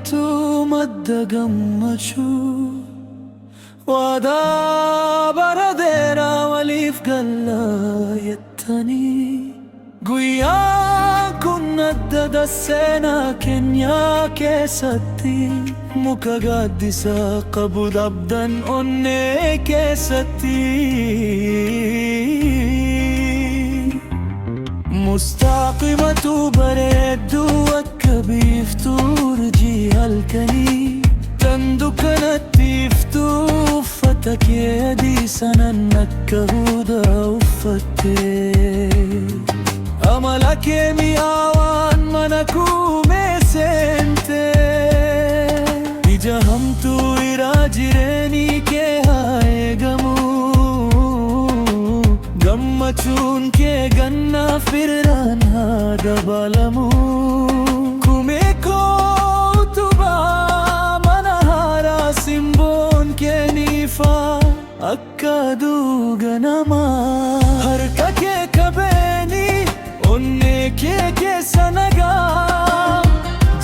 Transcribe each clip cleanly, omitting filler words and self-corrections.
Gammachuu madda gammachuu waadaa bara dheeraa waliif galla jettanii guyyaan kun adda seenaa keenyaa keessatti muka gaaddisaa qabu dhabdan onnee keessatti mustaaqimatu bareedduu akka biiftuu urjii halkanii tan dukkanatti iftuu uffata kee adii sanan akka hudaa uffattee amala kee mi'aawaan mana kuumee seentee ija hamtuu irraa jireenii kee haa eegamu gammachuun kee gannaaf birraan haa dabalamu kumee koo utubaa mana haaraa simboon kee niifaa akka aduu ganamaa harka kee qabeeni onnee kee keessa nagaa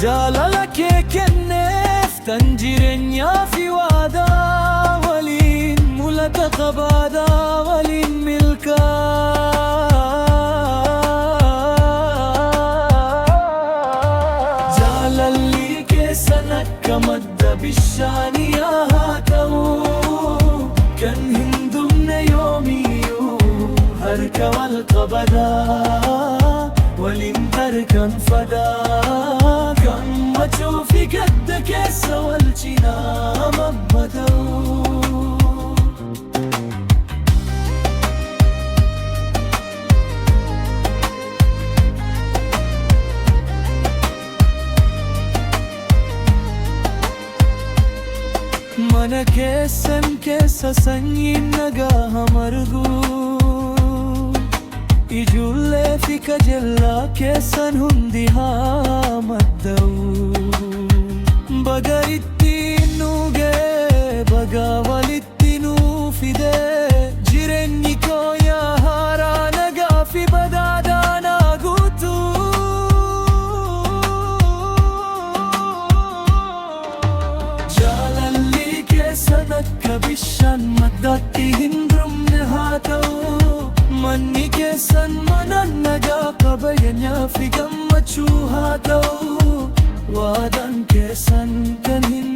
jaalala kee kenneef tan jireenyaa fi waadaa waliin mul'ata qabaadaa waliin jaalalli keessan akka madda bishaanii haa ta'u kan hin dhumne yoomiyyuu harka wal qabadaa waliin tarkaanfadaa gammachuu fi gadda keessa wal cinaa mammada'u. Mana keessan keessa sanyiin nagaa margu ijoollee fi kajeellaa keessan hundi haa madda'u baga ittiin nu ga'e baga walitti nu fide jireenyi koo yaa haaraa nagaa fi badhaadhaa naa guutu akka bishaan maddaatti hin dhumne haa ta'u manni keessan mana nagaa qabeenyaa fi gammachuu haa ta'u waadaan keessan kan hin